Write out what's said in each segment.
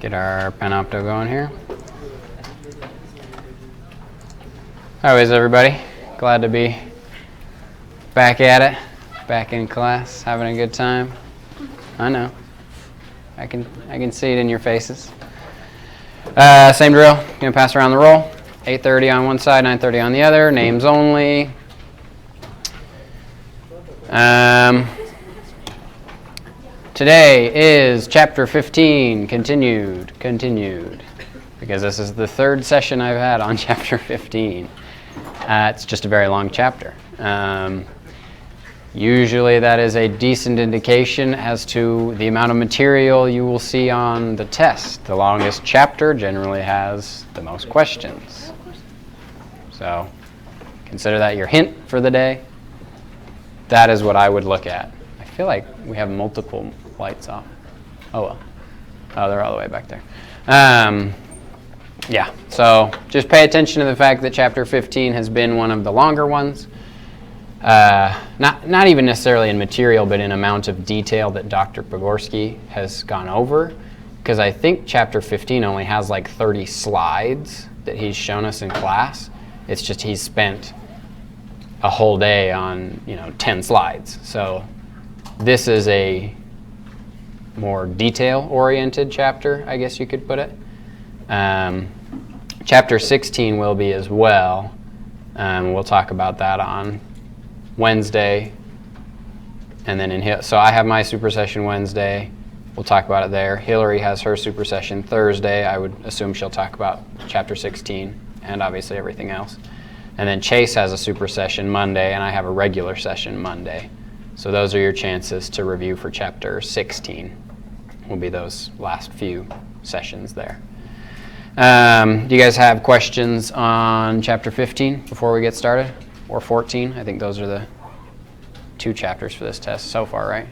Get our Panopto going here. How is everybody? Glad to be back at it, back in class, having a good time. I know. I can see it in your faces. Same drill. Gonna pass around the roll. 8:30 on one side, 9:30 on the other. Names only. Today is chapter 15, continued, because this is the third session I've had on chapter 15. It's just a very long chapter. Usually that is a decent indication as to the amount of material you will see on the test. The longest chapter generally has the most questions. So consider that your hint for the day. That is what I would look at. I feel like we have multiple lights off. Oh well. Oh, they're all the way back there. Yeah, so just pay attention to the fact that chapter 15 has been one of the longer ones. Not even necessarily in material, but in amount of detail that Dr. Pogorsky has gone over. Because I think chapter 15 only has like 30 slides that he's shown us in class. It's just he's spent a whole day on 10 slides. So this is a more detail-oriented chapter, I guess you could put it. Chapter 16 will be as well. We'll talk about that on Wednesday. And then so I have my super session Wednesday. We'll talk about it there. Hillary has her super session Thursday. I would assume she'll talk about chapter 16 and obviously everything else. And then Chase has a super session Monday, and I have a regular session Monday. So those are your chances to review for chapter 16. Will be those last few sessions there. Do you guys have questions on chapter 15 before we get started? Or 14? I think those are the two chapters for this test so far, right?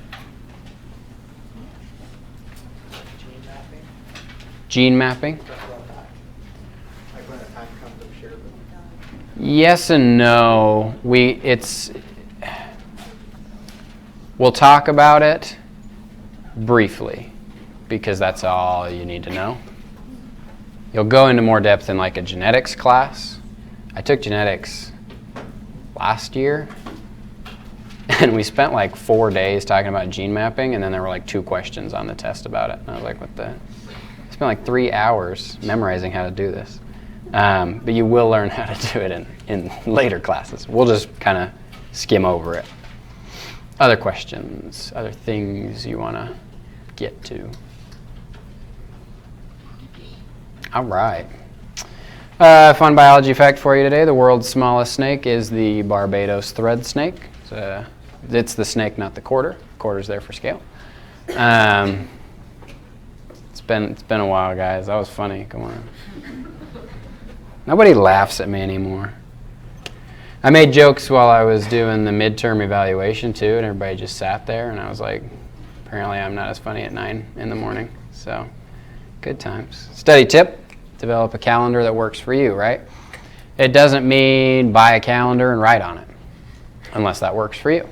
Gene mapping? Yes and no. We'll talk about it briefly because that's all you need to know. You'll go into more depth in like a genetics class. I took genetics last year and we spent like 4 days talking about gene mapping, and then there were like 2 questions on the test about it. And I was like, what the? I spent like 3 hours memorizing how to do this. But you will learn how to do it in later classes. We'll just kind of skim over it. Other questions, other things you want to get to? All right. Fun biology fact for you today. The world's smallest snake is the Barbados thread snake. It's the snake, not the quarter. Quarter's there for scale. It's been a while, guys. That was funny. Come on. Nobody laughs at me anymore. I made jokes while I was doing the midterm evaluation too, and everybody just sat there, and I was like, apparently I'm not as funny at 9 in the morning. So, good times. Study tip: develop a calendar that works for you, right? It doesn't mean buy a calendar and write on it, unless that works for you.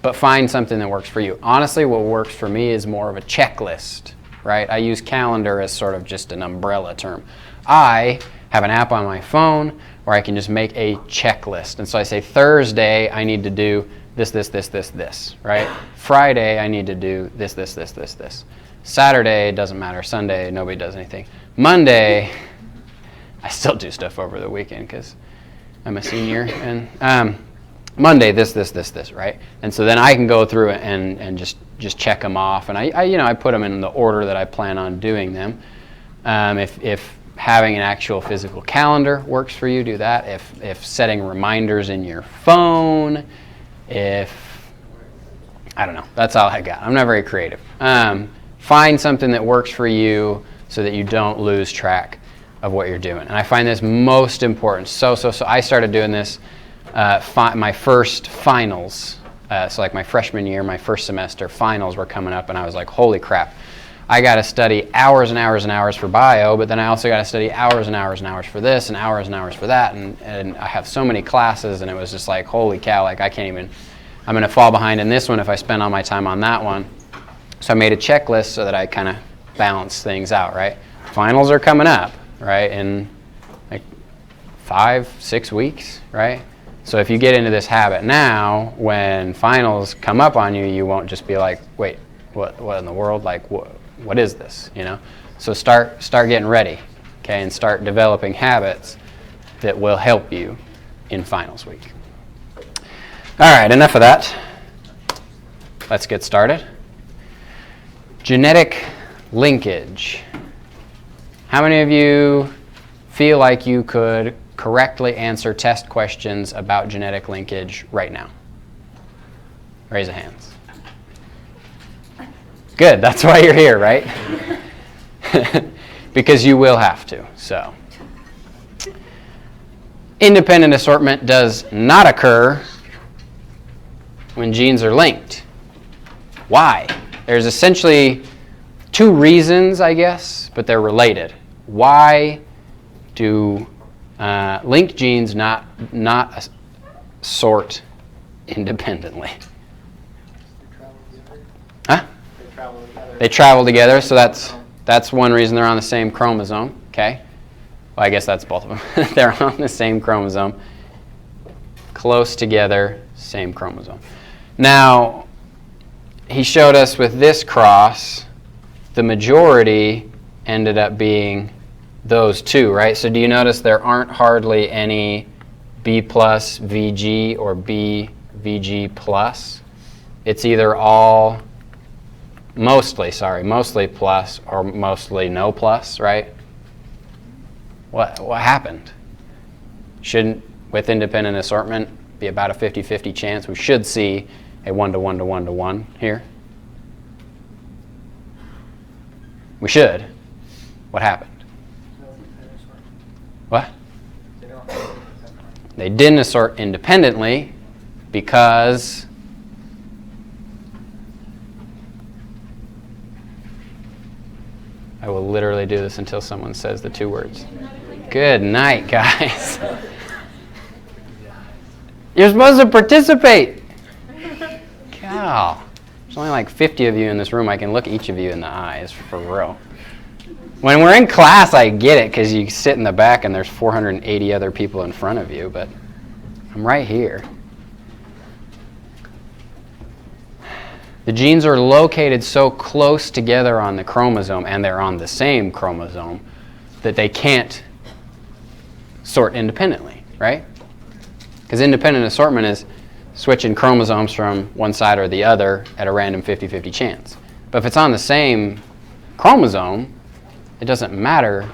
But find something that works for you. Honestly, what works for me is more of a checklist, right? I use calendar as sort of just an umbrella term. I have an app on my phone where I can just make a checklist. And so I say Thursday, I need to do this, right? Friday, I need to do this. Saturday, doesn't matter. Sunday, nobody does anything. Monday, I still do stuff over the weekend because I'm a senior. And Monday, this, right? And so then I can go through it and just check them off. And I put them in the order that I plan on doing them. If having an actual physical calendar works for you, do that. If setting reminders in your phone, I don't know, that's all I got. I'm not very creative. Find something that works for you so that you don't lose track of what you're doing. And I find this most important. So I started doing this my first finals. So like my freshman year, my first semester finals were coming up, and I was like, holy crap. I got to study hours and hours and hours for bio, but then I also got to study hours and hours and hours for this and hours for that, and I have so many classes, and it was just like, holy cow, like I'm going to fall behind in this one if I spend all my time on that one. So I made a checklist so that I kind of balance things out, right? Finals are coming up, right, in like 5-6 weeks, right? So if you get into this habit now, when finals come up on you, you won't just be like, wait, what in the world? Like, what is this, you know? So start getting ready, okay, and start developing habits that will help you in finals week. All right, enough of that. Let's get started. Genetic linkage. How many of you feel like you could correctly answer test questions about genetic linkage right now? Raise your hands. Good, that's why you're here, right? Because you will have to, so. Independent assortment does not occur when genes are linked. Why? There's essentially two reasons, I guess, but they're related. Why do linked genes not sort independently? Huh? They travel together, so that's one reason they're on the same chromosome, okay? Well, I guess that's both of them. They're on the same chromosome, close together, same chromosome. Now, he showed us with this cross, the majority ended up being those two, right? So do you notice there aren't hardly any B plus VG or B VG plus? It's either all, mostly plus or mostly no plus, right? What happened? Shouldn't, with independent assortment, be about a 50-50 chance we should see a 1-to-1-to-1-to-1 here? We should. What happened? What? They didn't assort independently because I will literally do this until someone says the two words. Good night, guys. You're supposed to participate. Cal. There's only like 50 of you in this room. I can look each of you in the eyes for real. When we're in class, I get it because you sit in the back and there's 480 other people in front of you, but I'm right here. The genes are located so close together on the chromosome, and they're on the same chromosome, that they can't sort independently, right? Because independent assortment is switching chromosomes from one side or the other at a random 50-50 chance. But if it's on the same chromosome, it doesn't matter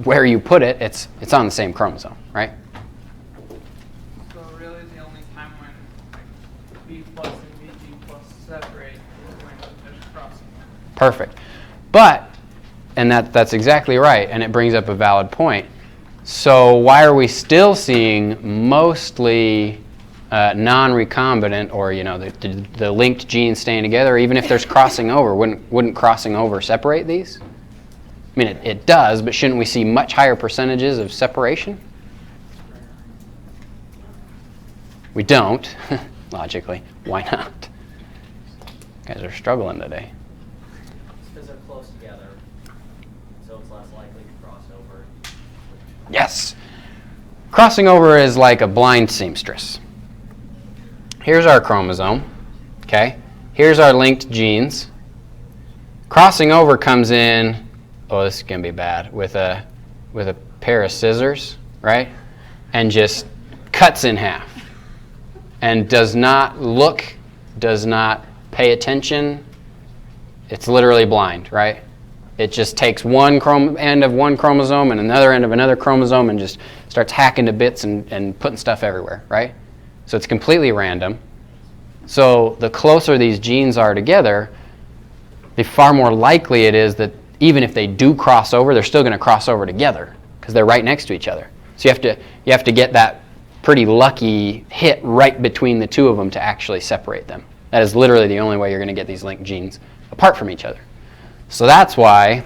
where you put it, it's on the same chromosome, right? So really the only time when B plus and VG plus separate is when there's crossing. Perfect. But, and that's exactly right, and it brings up a valid point. So why are we still seeing mostly non-recombinant, or the linked genes staying together, even if there's crossing over? Wouldn't crossing over separate these? I mean, it does, but shouldn't we see much higher percentages of separation? We don't, logically. Why not? You guys are struggling today. It's because they're close together, so it's less likely to cross over. Yes. Crossing over is like a blind seamstress. Here's our chromosome, okay? Here's our linked genes. Crossing over comes in, oh, this is going to be bad, with a pair of scissors, right? And just cuts in half. And does not look, does not pay attention. It's literally blind, right? It just takes one end of one chromosome and another end of another chromosome and just starts hacking to bits and putting stuff everywhere, right? So it's completely random. So the closer these genes are together, the far more likely it is that even if they do cross over, they're still going to cross over together because they're right next to each other. So you have to get that pretty lucky hit right between the two of them to actually separate them. That is literally the only way you're going to get these linked genes apart from each other. So that's why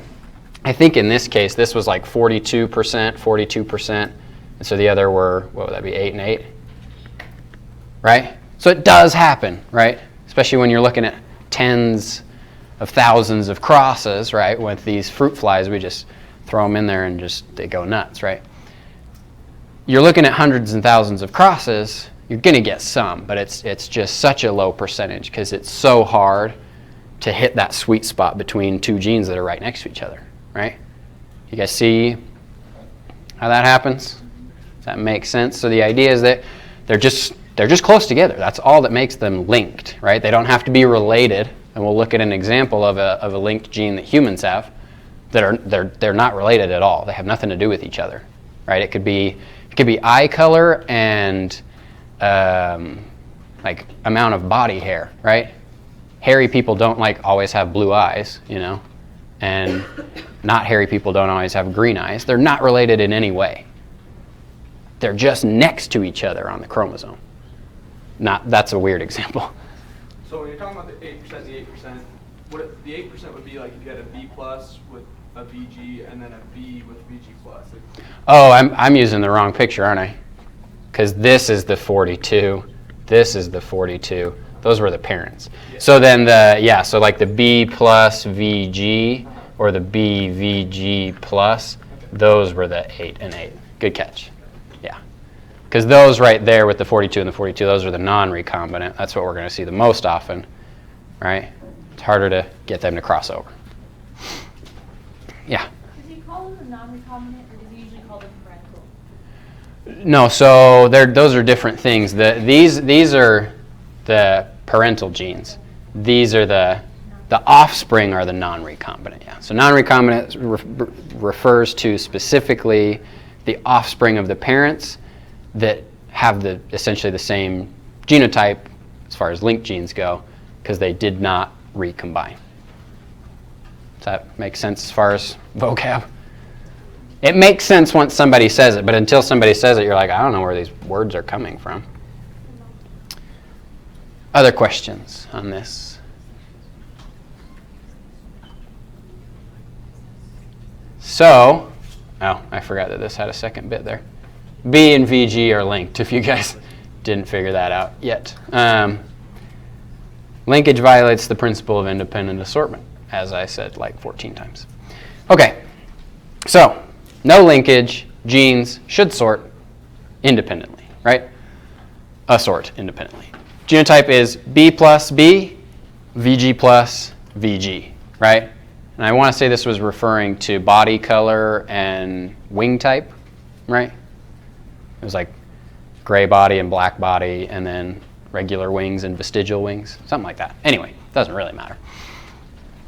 I think in this case this was like 42%, and so the other were, what would that be, 8 and 8? Right? So it does happen, right? Especially when you're looking at tens of thousands of crosses, right? With these fruit flies, we just throw them in there and they go nuts, right? You're looking at hundreds and thousands of crosses, you're going to get some, but it's just such a low percentage because it's so hard to hit that sweet spot between two genes that are right next to each other, right? You guys see how that happens? Does that make sense? So the idea is that they're just close together. That's all that makes them linked, right? They don't have to be related, and we'll look at an example of a linked gene that humans have that they're not related at all. They have nothing to do with each other, right? It could be eye color and like amount of body hair, right? Hairy people don't like always have blue eyes, you know, and not hairy people don't always have green eyes. They're not related in any way. They're just next to each other on the chromosome. That's a weird example. So when you're talking about the 8% and the 8%, the 8% would be like you get a B plus with a VG and then a B with VG plus. Oh, I'm using the wrong picture, aren't I? Because this is the 42. This is the 42. Those were the parents. Yeah. So then so like the B plus VG or the B VG plus, those were the 8 and 8. Good catch. Yeah. Because those right there with the 42 and the 42, those are the non-recombinant. That's what we're going to see the most often, right? It's harder to get them to cross over. Yeah? Does he call them the non-recombinant, or does he usually call them parental? No, so those are different things. These are the parental genes. These are the offspring are the non-recombinant. Yeah. So non-recombinant refers to specifically the offspring of the parents that have essentially the same genotype as far as linked genes go, because they did not recombine. Does that make sense as far as vocab? It makes sense once somebody says it, but until somebody says it, you're like, I don't know where these words are coming from. Other questions on this? So, I forgot that this had a second bit there. B and VG are linked, if you guys didn't figure that out yet. Linkage violates the principle of independent assortment, as I said like 14 times. Okay, so no linkage, genes should sort independently, right? Assort independently. Genotype is B plus B, VG plus VG, right? And I want to say this was referring to body color and wing type, right? It was like gray body and black body, and then regular wings and vestigial wings, something like that. Anyway, doesn't really matter.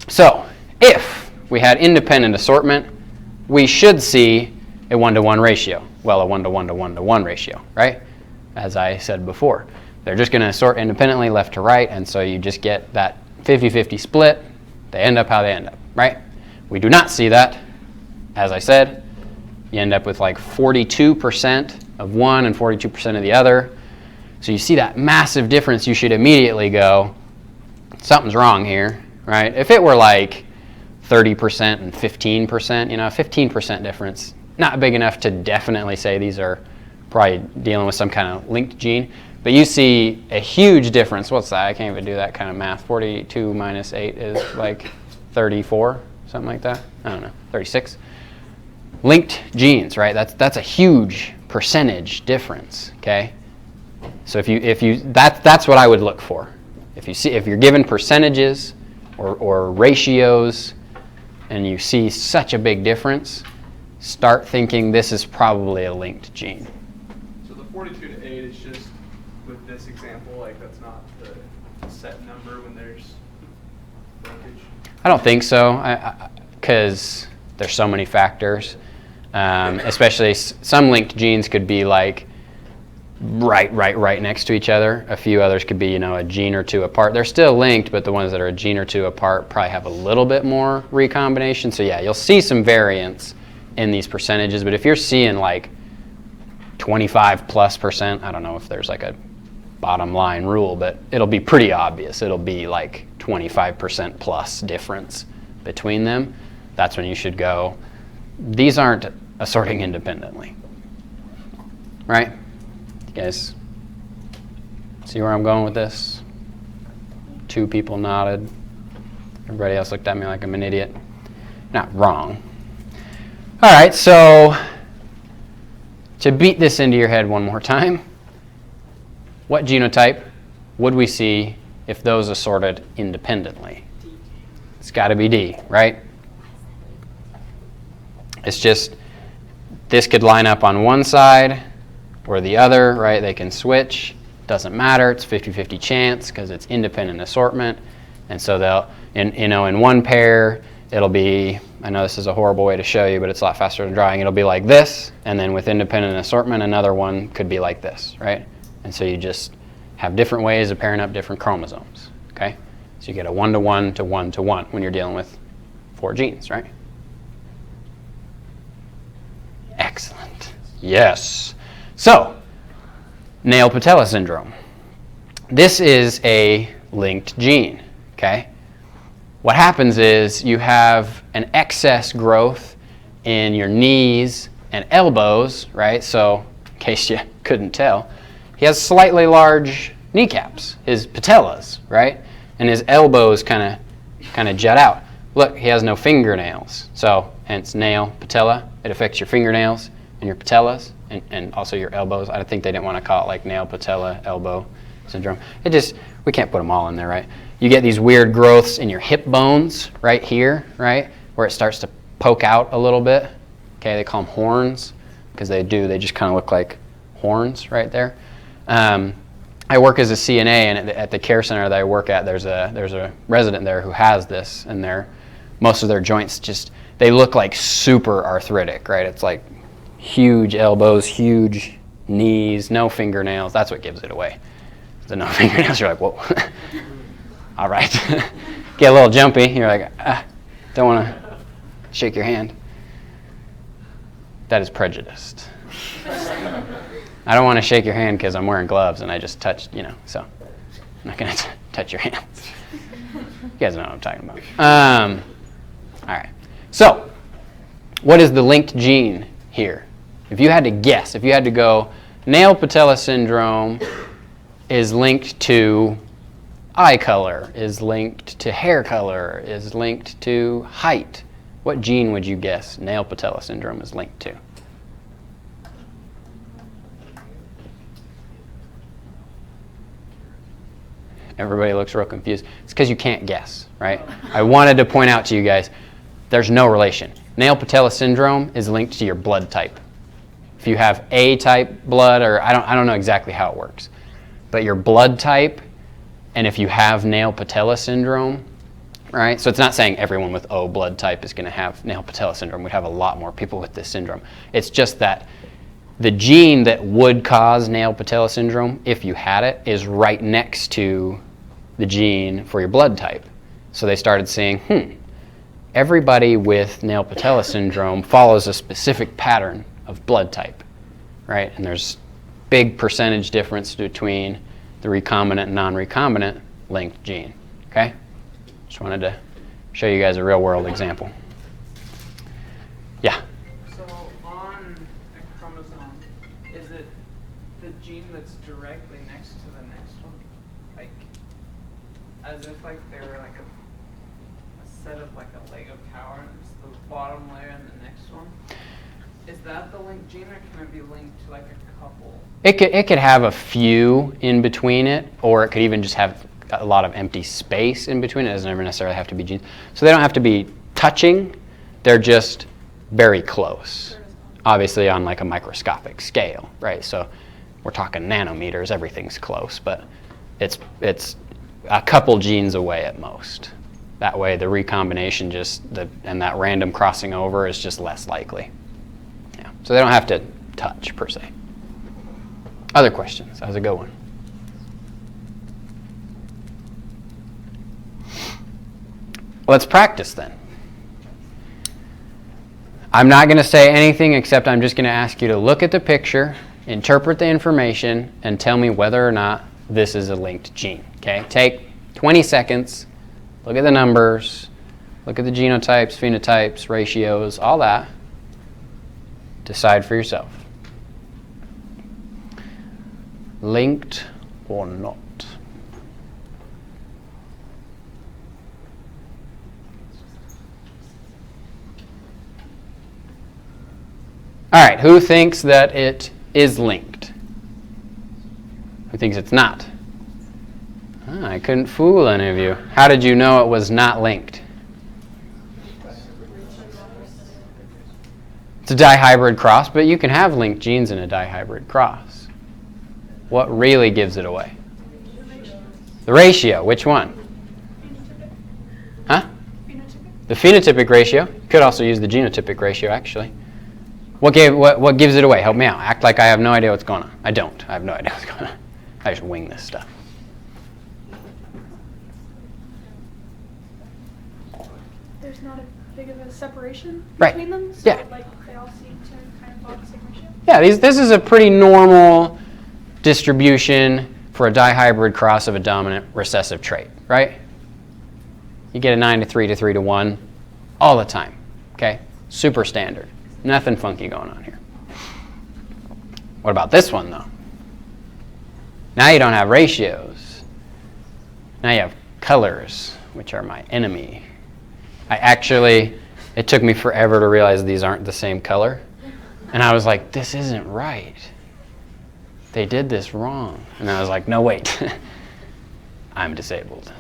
So if we had independent assortment, we should see a 1-to-1 ratio. Well, a 1-to-1-to-1-to-1 ratio, right? As I said before. They're just going to sort independently left to right, and so you just get that 50-50 split. They end up how they end up, right? We do not see that. As I said, you end up with like 42% of one and 42% of the other. So you see that massive difference, you should immediately go, something's wrong here, right? If it were like 30% and 15%, 15% difference, not big enough to definitely say these are probably dealing with some kind of linked gene. But you see a huge difference. What's that? I can't even do that kind of math. 42 minus 8 is like 34, something like that. I don't know, 36. Linked genes, right? That's a huge percentage difference, okay? So that's what I would look for. If you're given percentages or ratios and you see such a big difference, start thinking this is probably a linked gene. So the 42 to 8 is just, with this example, like that's not the set number when there's linkage? I don't think so, because there's so many factors. Especially some linked genes could be like right next to each other. A few others could be, a gene or two apart. They're still linked, but the ones that are a gene or two apart probably have a little bit more recombination. So yeah, you'll see some variance in these percentages, but if you're seeing like 25+%, I don't know if there's like a bottom line rule, but it'll be pretty obvious. It'll be like 25% plus difference between them. That's when you should go, these aren't assorting independently, right? You guys see where I'm going with this? 2 people nodded. Everybody else looked at me like I'm an idiot. Not wrong. All right, so to beat this into your head one more time, what genotype would we see if those assorted independently? It's got to be D, right? It's just, this could line up on one side or the other, right? They can switch. Doesn't matter. It's 50-50 chance because it's independent assortment. And so they'll, in one pair, it'll be, I know this is a horrible way to show you, but it's a lot faster than drawing. It'll be like this, and then with independent assortment, another one could be like this, right? And so you just have different ways of pairing up different chromosomes, okay? So you get a 1-to-1 to 1-to-1 when you're dealing with 4 genes, right? Excellent. Yes. So, nail patella syndrome. This is a linked gene, okay? What happens is you have an excess growth in your knees and elbows, right? So, in case you couldn't tell, he has slightly large kneecaps, his patellas, right? And his elbows kind of jut out. Look, he has no fingernails. So, hence nail, patella. It affects your fingernails and your patellas and also your elbows. I think they didn't want to call it like nail, patella, elbow syndrome. It just, we can't put them all in there, right? You get these weird growths in your hip bones right here, right? Where it starts to poke out a little bit. Okay, they call them horns because they just kind of look like horns right there. I work as a CNA, and at the care center that I work at, there's a resident there who has this, and most of their joints just, they look like super arthritic, right? It's like huge elbows, huge knees, no fingernails. That's what gives it away. The no fingernails, you're like, whoa. All right. Get a little jumpy. You're like, don't want to shake your hand. That is prejudiced. I don't want to shake your hand because I'm wearing gloves and I just touched, so I'm not going to touch your hands. You guys know what I'm talking about. All right. So, what is the linked gene here? If you had to guess, if you had to go, nail patella syndrome is linked to eye color, is linked to hair color, is linked to height, what gene would you guess nail patella syndrome is linked to? Everybody looks real confused. It's because you can't guess, right? I wanted to point out to you guys, there's no relation. Nail patella syndrome is linked to your blood type. If you have A-type blood, or I don't know exactly how it works, but your blood type, and if you have nail patella syndrome, right? So it's not saying everyone with O blood type is going to have nail patella syndrome. We have a lot more people with this syndrome. It's just that the gene that would cause nail patella syndrome, if you had it, is right next to the gene for your blood type. So they started saying, everybody with nail patella syndrome follows a specific pattern of blood type, right? And there's big percentage difference between the recombinant and non-recombinant linked gene, okay? Just wanted to show you guys a real world example. Yeah? So on a chromosome, is it the gene that's directly next to the next one? Like, as if like they were like a set of like a Lego tower, and it's the bottom layer and the next one? Is that the linked gene, or can it be linked to like a couple? It could have a few in between it, or it could even just have a lot of empty space in between it. It doesn't ever necessarily have to be genes. So they don't have to be touching. They're just very close. Obviously on like a microscopic scale, right? So we're talking nanometers. Everything's close, but it's a couple genes away at most. That way the recombination and that random crossing over is just less likely. Yeah. So they don't have to touch per se. Other questions? How's it going? Let's practice then. I'm not going to say anything except I'm just going to ask you to look at the picture, interpret the information, and tell me whether or not this is a linked gene. Okay? Take 20 seconds, look at the numbers, look at the genotypes, phenotypes, ratios, all that. Decide for yourself. Linked or not? All right, who thinks that it is linked? Who thinks it's not? Ah, I couldn't fool any of you. How did you know it was not linked? It's a dihybrid cross, but you can have linked genes in a dihybrid cross. What really gives it away? The ratio. Which one? Huh? The phenotypic ratio. Could also use the genotypic ratio, actually. What gives it away? Help me out. Act like I have no idea what's going on. I don't. I have no idea what's going on. I just wing this stuff. There's not a big of a separation Right. between them, so Yeah. like they all seem to kind of follow the same ratio. Yeah, this is a pretty normal distribution for a dihybrid cross of a dominant recessive trait, right? You get a 9-to-3 to 3-to-1 all the time, okay? Super standard. Nothing funky going on here. What about this one, though? Now you don't have ratios. Now you have colors, which are my enemy. It took me forever to realize these aren't the same color. And I was like, this isn't right. They did this wrong. And I was like, no, wait. I'm disabled.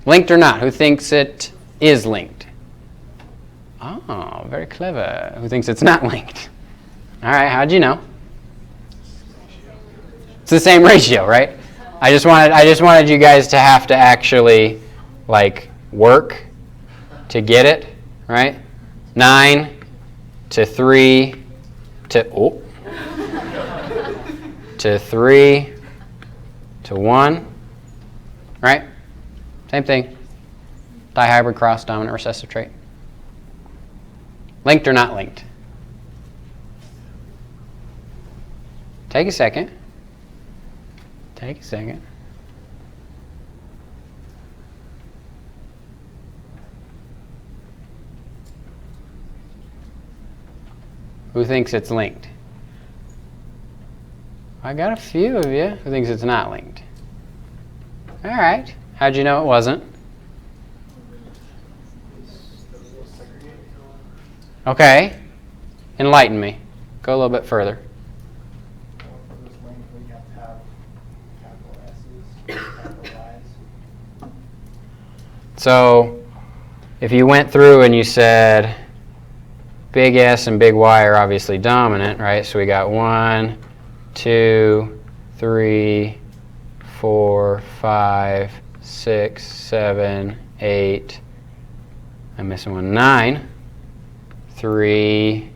Linked or not? Who thinks it is linked? Oh, very clever. Who thinks it's not linked? All right, how'd you know? It's the same ratio, right? I just wanted you guys to have to actually like work to get it, right? 9-to-3 to 3-to-1, right? Same thing. Dihybrid cross, dominant recessive trait. Linked or not linked? Take a second. Take a second. Who thinks it's linked? I got a few of you who thinks it's not linked. All right. How'd you know it wasn't? Okay. Enlighten me. Go a little bit further. So if you went through and you said big S and big Y are obviously dominant, right? So we got 1, 2, 3, 4, 5, 6, 7, 8. I'm missing one. 9, 3,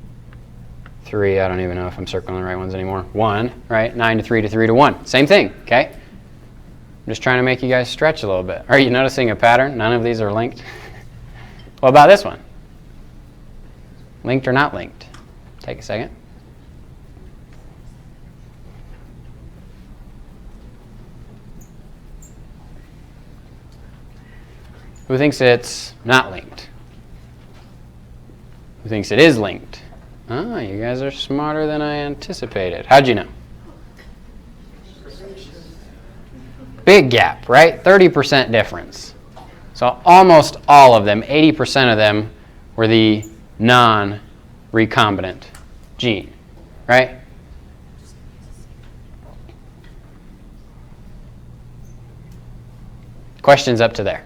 3. I don't even know if I'm circling the right ones anymore. 1, right? 9-to-3 to 3-to-1. Same thing, okay? I'm just trying to make you guys stretch a little bit. Are you noticing a pattern? None of these are linked. What about this one? Linked or not linked? Take a second. Who thinks it's not linked? Who thinks it is linked? Ah, you guys are smarter than I anticipated. How'd you know? Big gap, right? 30% difference. So almost all of them, 80% of them, were the non-recombinant gene, right? Questions up to there?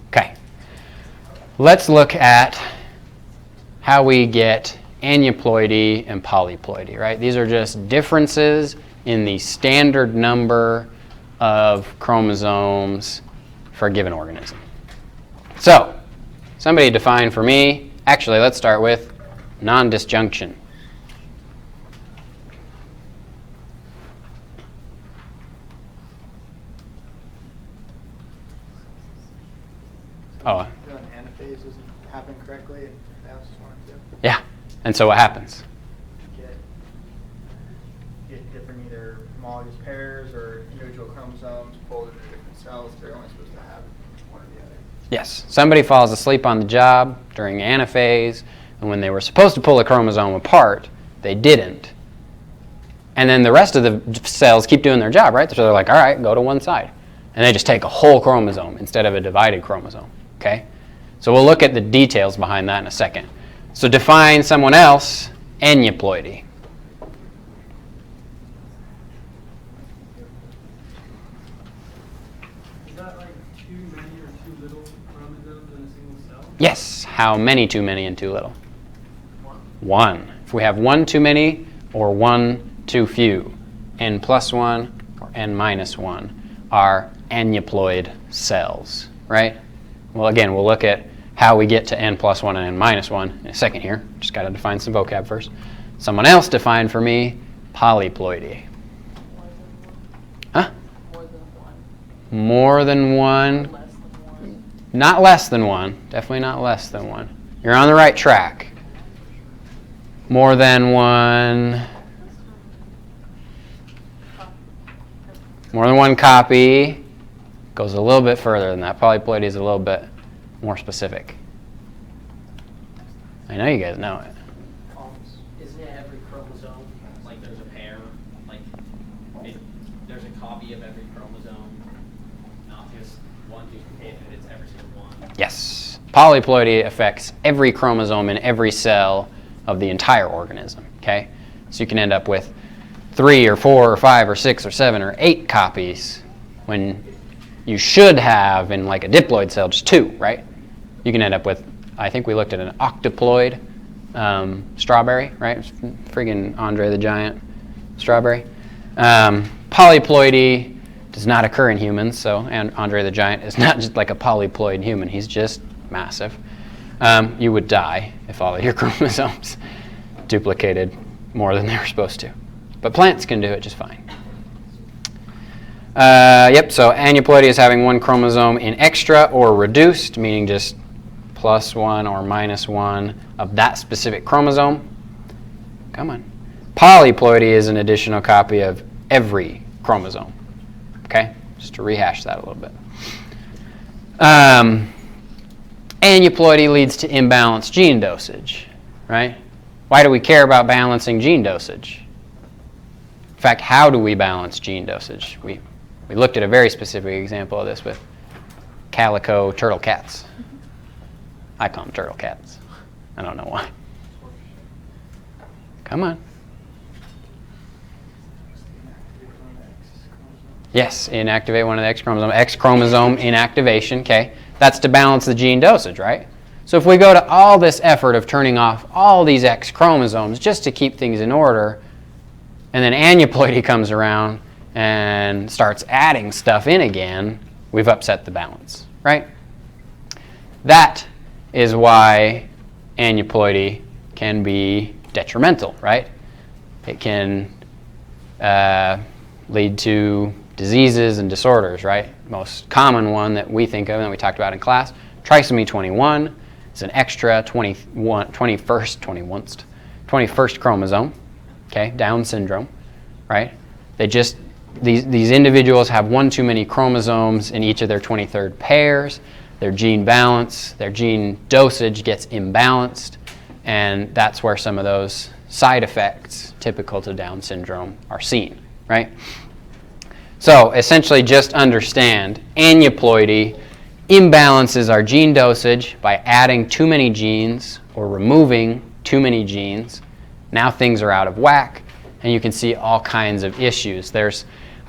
Okay. Let's look at how we get aneuploidy and polyploidy, right? These are just differences in the standard number of chromosomes for a given organism. So, somebody define for me, actually let's start with non-disjunction. Oh. The anaphase doesn't happen correctly and that's one too. Yeah, and so what happens? Get different either homologous pairs or individual chromosomes pulled into different cells. They're only supposed to have one or the other. Yes, somebody falls asleep on the job during anaphase, and when they were supposed to pull a chromosome apart, they didn't. And then the rest of the cells keep doing their job, right? So they're like, all right, go to one side. and they just take a whole chromosome instead of a divided chromosome, okay? So we'll look at the details behind that in a second. So define someone else, aneuploidy. Is that like too many or too little chromosomes in a single cell? Yes, how many too many and too little? One. If we have one too many or one too few, n plus 1 or n minus 1 are aneuploid cells, right? Well, again, we'll look at how we get to n plus 1 and n minus 1 in a second here. Just got to define some vocab first. Someone else defined for me polyploidy. Huh? More than one. Less than one. Not less than one. Definitely not less than one. You're on the right track. More than one. More than one copy goes a little bit further than that. Polyploidy is a little bit more specific. I know you guys know it. Isn't it every chromosome? Like there's a pair, like there's a copy of every chromosome, not just one duplicated, it's every single one. Yes. Polyploidy affects every chromosome in every cell of the entire organism, okay? So you can end up with 3 or 4 or 5 or 6 or 7 or 8 copies when you should have in like a diploid cell just 2, right? You can end up with, I think we looked at an octoploid strawberry, right? It's friggin' Andre the Giant strawberry. Polyploidy does not occur in humans, so and Andre the Giant is not just like a polyploid human. He's just massive. You would die if all of your chromosomes duplicated more than they were supposed to. But plants can do it just fine. Yep, so aneuploidy is having one chromosome in extra or reduced, meaning just plus 1 or minus 1 of that specific chromosome. Come on. Polyploidy is an additional copy of every chromosome. Okay, just to rehash that a little bit. Aneuploidy leads to imbalanced gene dosage, right? Why do we care about balancing gene dosage? In fact, how do we balance gene dosage? We looked at a very specific example of this with calico turtle cats. I call them turtle cats. I don't know why. Come on. Yes, inactivate one of the X chromosomes. X chromosome inactivation, okay. That's to balance the gene dosage, right? So if we go to all this effort of turning off all these X chromosomes just to keep things in order, and then aneuploidy comes around and starts adding stuff in again, we've upset the balance, right? That is why aneuploidy can be detrimental, right? It can lead to diseases and disorders, right? Most common one that we think of and that we talked about in class, trisomy 21. It's an extra 21st chromosome, okay, Down syndrome, right? These individuals have one too many chromosomes in each of their 23rd pairs. Their gene balance, their gene dosage gets imbalanced, and that's where some of those side effects typical to Down syndrome are seen, right? So essentially just understand aneuploidy imbalances our gene dosage by adding too many genes or removing too many genes. Now things are out of whack, and you can see all kinds of issues.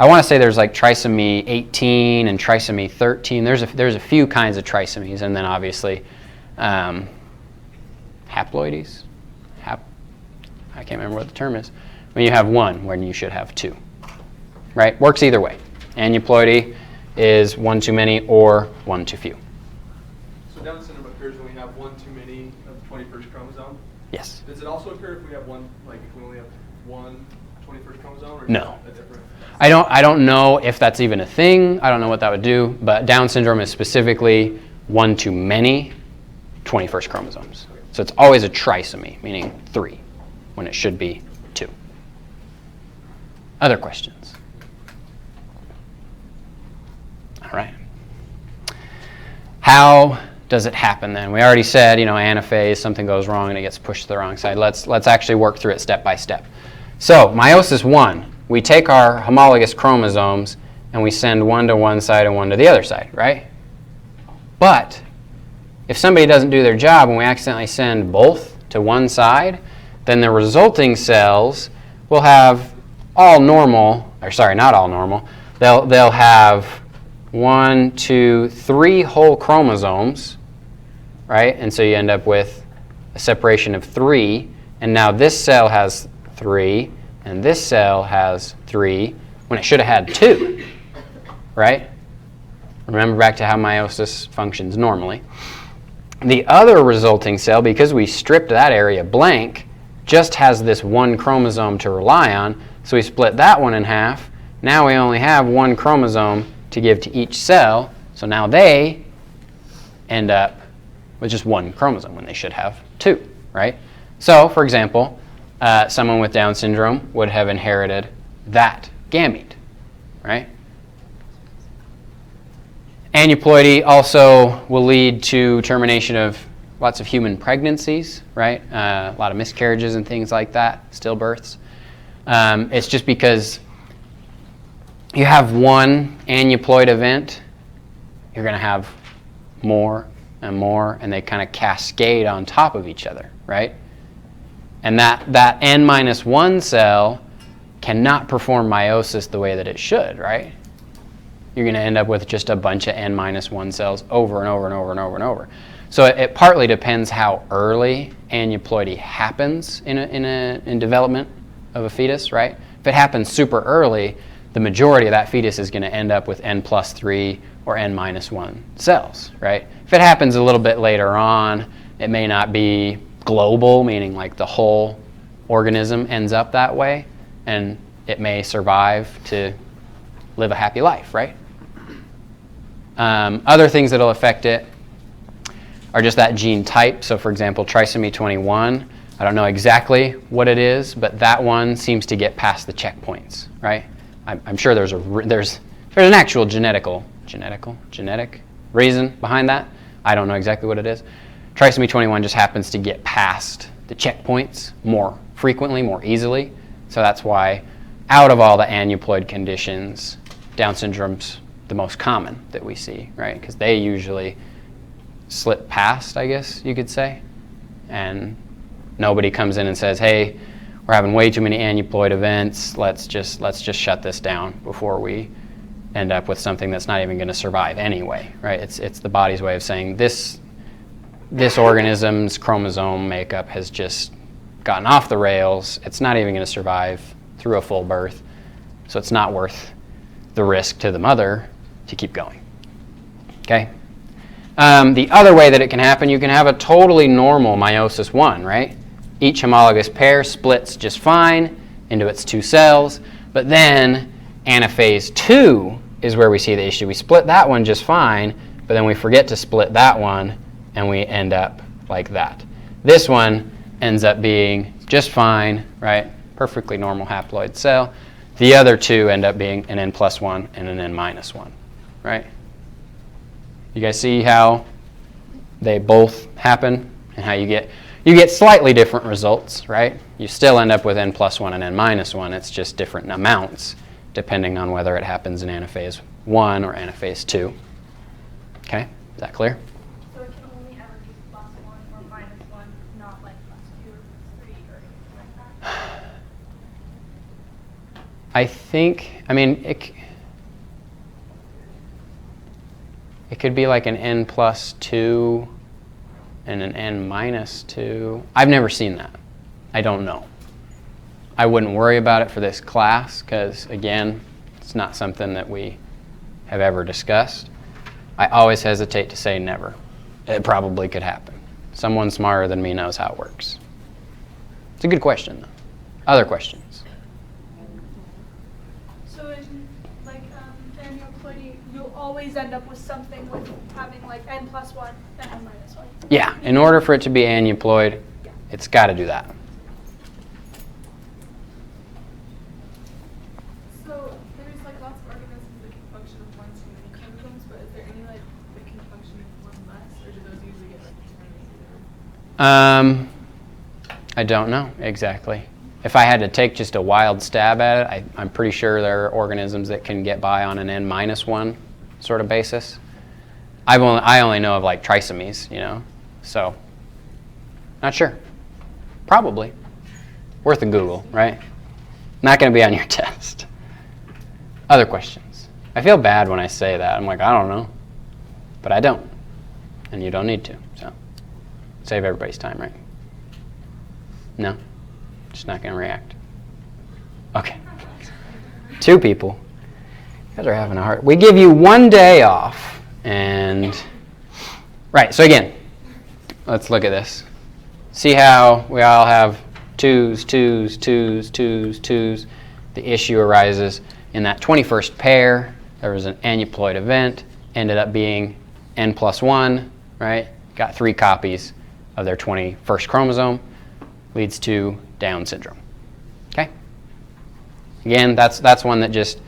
I want to say there's like trisomy 18 and trisomy 13. There's a few kinds of trisomies, and then obviously haploides. I can't remember what the term is. When you have one, when you should have two. Right? Works either way. Aneuploidy is one too many or one too few. So Down syndrome occurs when we have one too many of the 21st chromosome? Yes. Does it also occur if we have one, like if we only have one 21st chromosome? Or is No. that a different? I don't know if that's even a thing. I don't know what that would do, but Down syndrome is specifically one too many 21st chromosomes. So it's always a trisomy, meaning 3, when it should be 2. Other questions? All right. How does it happen then? We already said, anaphase, something goes wrong and it gets pushed to the wrong side. Let's actually work through it step by step. So meiosis 1, we take our homologous chromosomes and we send one to one side and one to the other side, right? But if somebody doesn't do their job and we accidentally send both to one side, then the resulting cells will have all normal, or sorry, not all normal. They'll have 1, 2, 3 whole chromosomes, right? And so you end up with a separation of 3, and now this cell has 3, and this cell has 3, when it should have had 2, right? Remember back to how meiosis functions normally. The other resulting cell, because we stripped that area blank, just has this one chromosome to rely on, so we split that one in half. Now we only have one chromosome to give to each cell, so now they end up with just one chromosome when they should have 2, right? So, for example, someone with Down syndrome would have inherited that gamete, right? Aneuploidy also will lead to termination of lots of human pregnancies, right? A lot of miscarriages and things like that, stillbirths. It's just because you have one aneuploid event, you're going to have more and more, and they kind of cascade on top of each other, right? And that N-1 cell cannot perform meiosis the way that it should, right? You're going to end up with just a bunch of N-1 cells over and over and over and over and over. So it partly depends how early aneuploidy happens in development of a fetus, right? If it happens super early, the majority of that fetus is going to end up with N+3 or N-1 cells, right? If it happens a little bit later on, it may not be global, meaning like the whole organism ends up that way, and it may survive to live a happy life, right? Other things that will affect it are just that gene type. So for example, trisomy 21, I don't know exactly what it is, but that one seems to get past the checkpoints, right? I'm sure there's an actual genetic reason behind that. I don't know exactly what it is. Trisomy 21 just happens to get past the checkpoints more frequently, more easily. So that's why out of all the aneuploid conditions, Down syndrome's the most common that we see, right? Because they usually slip past, I guess you could say, and nobody comes in and says, "Hey, we're having way too many aneuploid events. Let's just shut this down before we end up with something that's not even going to survive anyway," right? It's the body's way of saying this organism's chromosome makeup has just gotten off the rails. It's not even going to survive through a full birth, so it's not worth the risk to the mother to keep going. Okay. The other way that it can happen, you can have a totally normal meiosis 1, right? Each homologous pair splits just fine into its 2 cells, but then anaphase 2 is where we see the issue. We split that one just fine, but then we forget to split that one, and we end up like that. This one ends up being just fine, right? Perfectly normal haploid cell. The other 2 end up being an N+1 and an N-1, right? You guys see how they both happen and how you get slightly different results, right? You still end up with N+1 and N-1. It's just different amounts depending on whether it happens in anaphase 1 or anaphase 2. Okay, is that clear? So it can only ever be +1 or -1, not like +2 or +3 or anything like that? I think, I mean, it could be like an N+2 and an N-2. I've never seen that. I don't know. I wouldn't worry about it for this class because, again, it's not something that we have ever discussed. I always hesitate to say never. It probably could happen. Someone smarter than me knows how it works. It's a good question, though. Other questions? So in like aneuploidy, you'll always end up with something with having like N+1 and N-1. Yeah, in order for it to be aneuploid, it's got to do that. So there's like lots of organisms that can function with one too many chromosomes, but is there any like that can function with one less, or do those usually get like terminated? I don't know exactly. if I had to take just a wild stab at it, I'm pretty sure there are organisms that can get by on an N-1 sort of basis. I only know of like trisomies, you know, so not sure. Probably. Worth a Google, right? Not going to be on your test. Other questions? I feel bad when I say that. I'm like, I don't know. But I don't. And you don't need to. So save everybody's time, right? No? Just not going to react. Okay. 2 people. You guys are having a hard... We give you 1 day off. And... Right, so again, let's look at this. See how we all have 2s, 2s, 2s, 2s, 2s. The issue arises in that 21st pair. There was an aneuploid event. Ended up being N+1, right? Got 3 copies of their 21st chromosome. Leads to Down syndrome. Okay? Again, that's one that just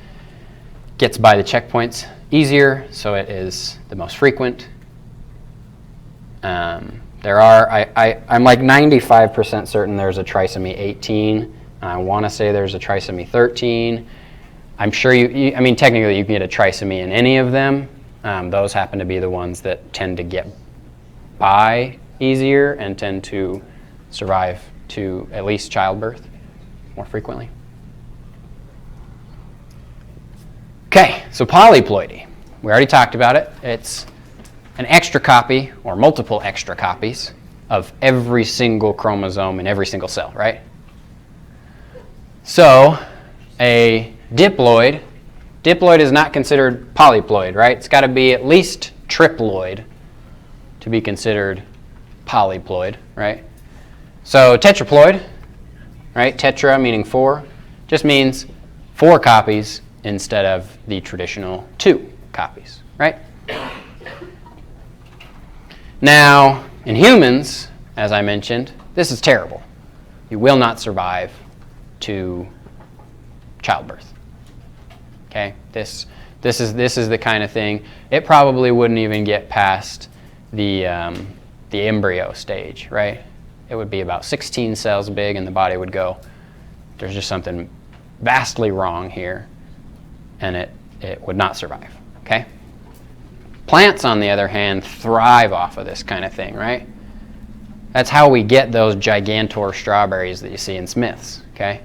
gets by the checkpoints easier, so it is the most frequent. There are, I'm like 95% certain there's a trisomy 18, and I want to say there's a trisomy 13. I'm sure I mean, technically you can get a trisomy in any of them. Those happen to be the ones that tend to get by easier and tend to survive to at least childbirth more frequently. Okay, so polyploidy. We already talked about it. It's an extra copy or multiple extra copies of every single chromosome in every single cell, right? So a diploid is not considered polyploid, right? It's got to be at least triploid to be considered polyploid, right? So tetraploid, right? Tetra meaning 4, just means 4 copies instead of the traditional 2 copies, right? Now, in humans, as I mentioned, this is terrible. You will not survive to childbirth. Okay? This is the kind of thing. It probably wouldn't even get past the embryo stage, right? It would be about 16 cells big, and the body would go, there's just something vastly wrong here, and it would not survive. Okay? Plants, on the other hand, thrive off of this kind of thing, right? That's how we get those gigantor strawberries that you see in Smith's, okay?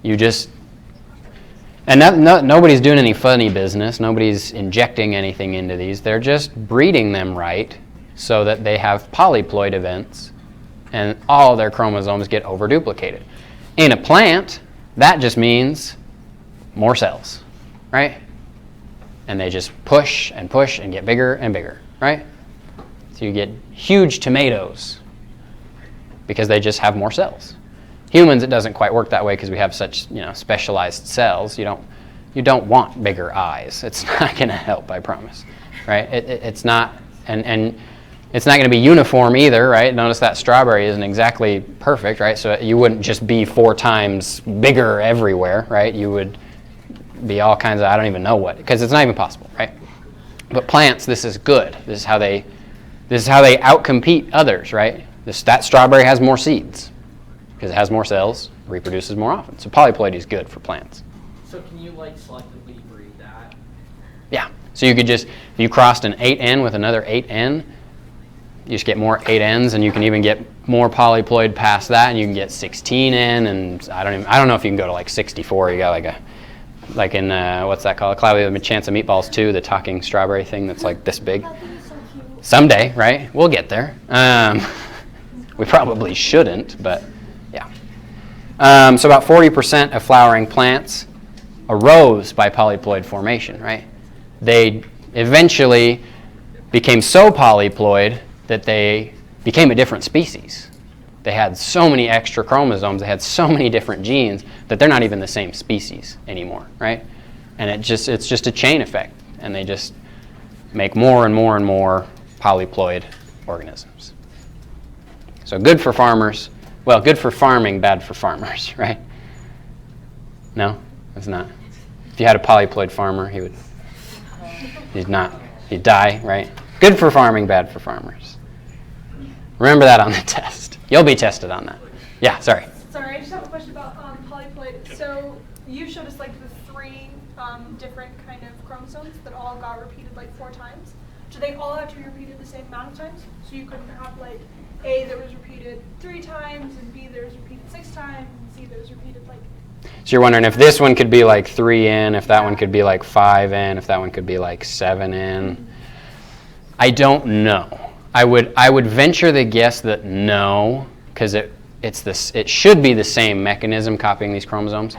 You just, and nobody's doing any funny business. Nobody's injecting anything into these. They're just breeding them right so that they have polyploid events and all their chromosomes get overduplicated. In a plant, that just means more cells, right? And they just push and push and get bigger and bigger, right? So you get huge tomatoes because they just have more cells. Humans, it doesn't quite work that way because we have such, specialized cells. You don't want bigger eyes. It's not going to help, I promise, right? It's not, and it's not going to be uniform either, right? Notice that strawberry isn't exactly perfect, right? So you wouldn't just be 4 times bigger everywhere, right? You would be all kinds of, I don't even know what, because it's not even possible, right? But plants, this is good. This is how they outcompete others, right? That strawberry has more seeds because it has more cells, reproduces more often. So polyploidy is good for plants. So can you selectively breed that? Yeah. So you could just, if you crossed an 8N with another 8N, you just get more 8Ns, and you can even get more polyploid past that, and you can get 16N, and I don't know if you can go to 64. You got like in what's that called? Cloudy with a Chance of Meatballs 2, the talking strawberry thing that's like this big. Someday, right? We'll get there. We probably shouldn't, but yeah. So about 40% of flowering plants arose by polyploid formation, right? They eventually became so polyploid that they became a different species. They had so many extra chromosomes, they had so many different genes that they're not even the same species anymore, right? And it's just a chain effect, and they just make more and more and more polyploid organisms. So good for farmers, well, good for farming, bad for farmers, right? No, it's not. If you had a polyploid farmer, he'd die, right? Good for farming, bad for farmers. Remember that on the test. You'll be tested on that. Yeah, sorry. Sorry, I just have a question about polyploid. So you showed us like the 3 different kind of chromosomes that all got repeated like 4 times. Do they all have to be repeated the same amount of times? So you couldn't have like A that was repeated 3 times, and B that was repeated 6 times, and C that was repeated like. So you're wondering if this one could be like 3N, if that one could be like 5N, if that one could be like 7N. I don't know. I would venture the guess that no, because it should be the same mechanism copying these chromosomes.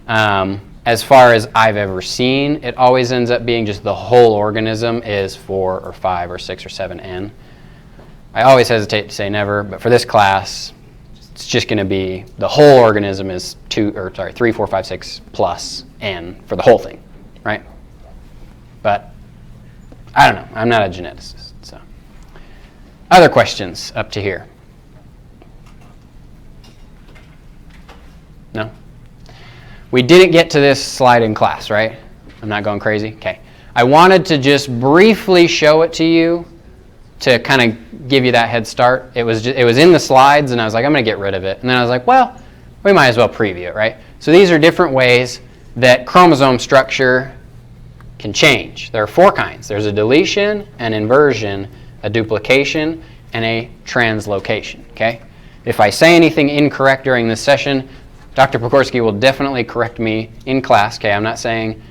As far as I've ever seen, it always ends up being just the whole organism is 4 or 5 or 6 or 7N. I always hesitate to say never, but for this class, it's just going to be the whole organism is 3, 4, 5, 6 plus N for the whole thing, right? But I don't know. I'm not a geneticist. So, other questions up to here? No? We didn't get to this slide in class, right? I'm not going crazy? Okay. I wanted to just briefly show it to you to kind of give you that head start. It was in the slides, and I was like, I'm going to get rid of it. And then I was like, well, we might as well preview it, right? So these are different ways that chromosome structure can change. There are 4 kinds. There's a deletion, an inversion, a duplication, and a translocation, okay? If I say anything incorrect during this session, Dr. Pokorski will definitely correct me in class, okay? I'm not saying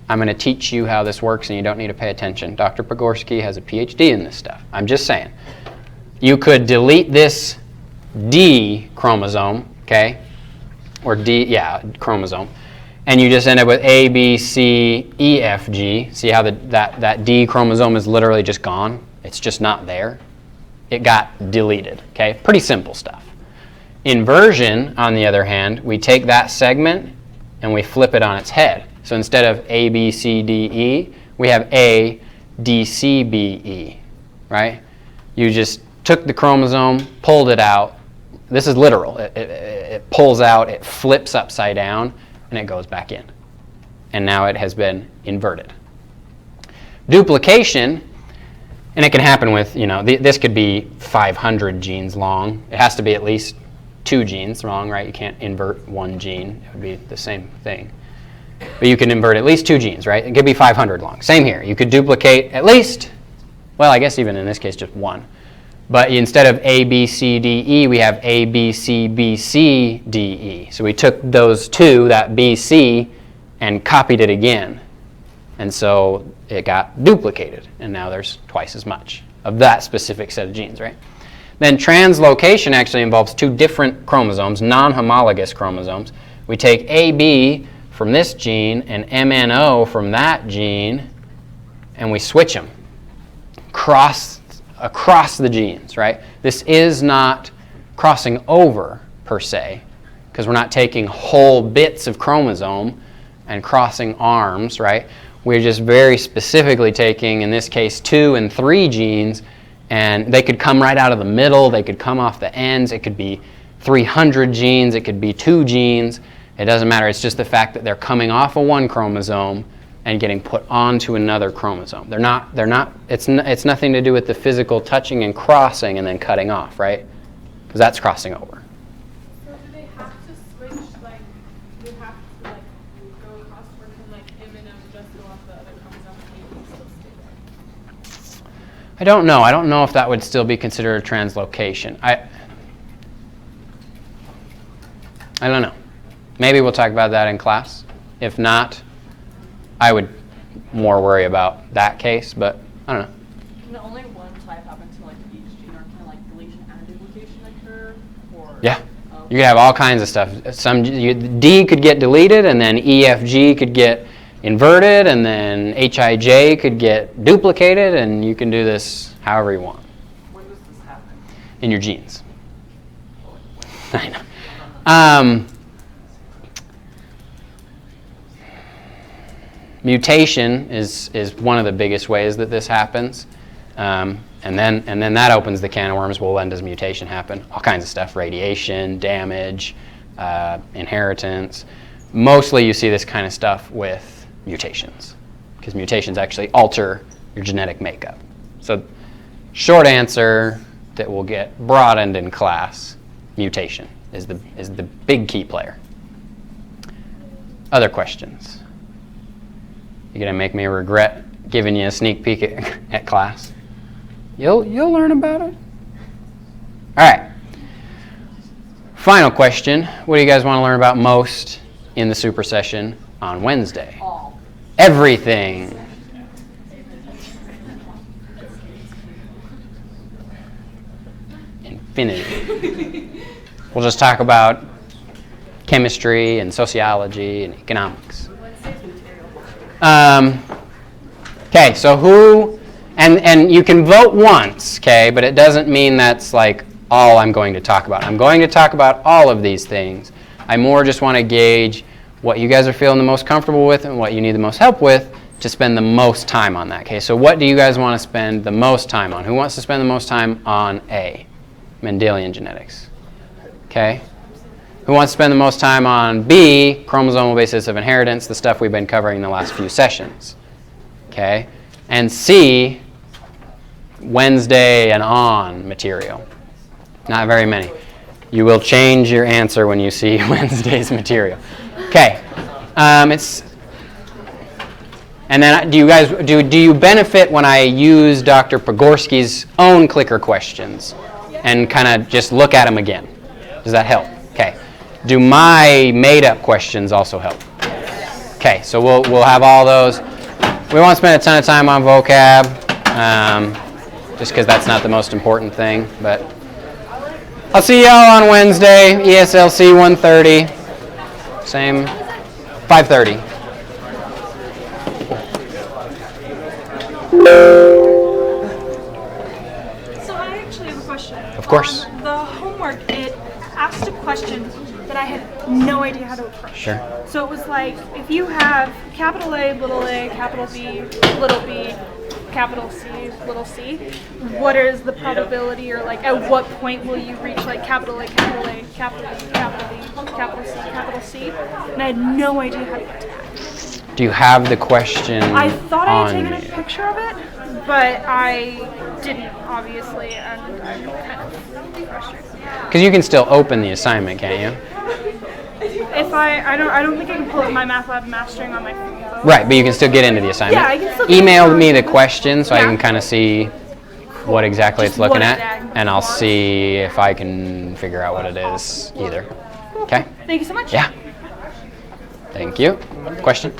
I'm going to teach you how this works and you don't need to pay attention. Dr. Pokorski has a PhD in this stuff. I'm just saying. You could delete this D chromosome, okay? Or chromosome. And you just end up with A, B, C, E, F, G. See how that D chromosome is literally just gone? It's just not there. It got deleted, okay? Pretty simple stuff. Inversion, on the other hand, we take that segment and we flip it on its head. So instead of A, B, C, D, E, we have A, D, C, B, E, right? You just took the chromosome, pulled it out. This is literal. It pulls out, it flips upside down, and it goes back in. And now it has been inverted. Duplication, and it can happen with, this could be 500 genes long. It has to be at least 2 genes long, right? You can't invert 1 gene. It would be the same thing. But you can invert at least 2 genes, right? It could be 500 long. Same here. You could duplicate at least, well, I guess even in this case, just 1. But instead of A, B, C, D, E, we have A, B, C, B, C, D, E. So we took those 2, that B, C, and copied it again. And so it got duplicated. And now there's twice as much of that specific set of genes, right? Then translocation actually involves 2 different chromosomes, non-homologous chromosomes. We take AB from this gene and MNO from that gene, and we switch them across the genes, right? This is not crossing over, per se, because we're not taking whole bits of chromosome and crossing arms, right? We're just very specifically taking, in this case, 2 and 3 genes, and they could come right out of the middle, they could come off the ends, it could be 300 genes, it could be 2 genes, it doesn't matter. It's just the fact that they're coming off of 1 chromosome and getting put onto another chromosome. It's nothing to do with the physical touching and crossing and then cutting off, right? Because that's crossing over. So do they have to switch, do they have to go across, or can M&M just go off the other chromosome and still stay there? I don't know. I don't know if that would still be considered a translocation. I don't know. Maybe we'll talk about that in class. If not, I would more worry about that case, but I don't know. Can only one type happen to each gene, or can deletion and duplication occur? Or Yeah. You could have all kinds of stuff. D could get deleted, and then EFG could get inverted, and then HIJ could get duplicated, and you can do this however you want. When does this happen? In your genes. I know. Mutation is one of the biggest ways that this happens. And then that opens the can of worms. Well, when does mutation happen? All kinds of stuff: radiation, damage, inheritance. Mostly you see this kind of stuff with mutations, because mutations actually alter your genetic makeup. So short answer that will get broadened in class: mutation. is the big key player. Other questions? You're gonna make me regret giving you a sneak peek at class. You'll learn about it. All right. Final question. What do you guys want to learn about most in the super session on Wednesday? All. Everything. Infinity. We'll just talk about chemistry and sociology and economics. Okay, so who, and you can vote once, okay, but it doesn't mean that's like all I'm going to talk about. I'm going to talk about all of these things. I more just want to gauge what you guys are feeling the most comfortable with and what you need the most help with to spend the most time on that, okay? So what do you guys want to spend the most time on? Who wants to spend the most time on A, Mendelian genetics? Okay. Who wants to spend the most time on B, chromosomal basis of inheritance, the stuff we've been covering in the last few sessions? Okay. And C, Wednesday and on material. Not very many. You will change your answer when you see Wednesday's material. Okay. And then do you guys do you benefit when I use Dr. Pogorski's own clicker questions and kind of just look at them again? Does that help? Okay. Do my made-up questions also help? Okay, so we'll have all those. We won't spend a ton of time on vocab, just because that's not the most important thing. But I'll see y'all on Wednesday, ESLC 1:30, same 5:30. So I actually have a question. Of course. The homework, it asked a question that I had no idea how to approach. Sure. So it was like, if you have capital A, capital B, capital C, little c, what is the probability, or like at what point will you reach like capital A, capital B, capital C, and I had no idea how to get to that. Do you have the question I thought I had on taken a you? picture of it, but I didn't, obviously, and I'm kind of frustrated. Because you can still open the assignment, can't you? If I don't think I can pull up my MATLAB mastering on my phone, though. Right, but you can still get into the assignment. Yeah, I can still get Email into me it. the question so I Yeah. can kind of see what exactly Just it's looking what at, it and I'll wants. see if I can figure out what it is either. Okay? Thank you so much. Yeah. Thank you. Question?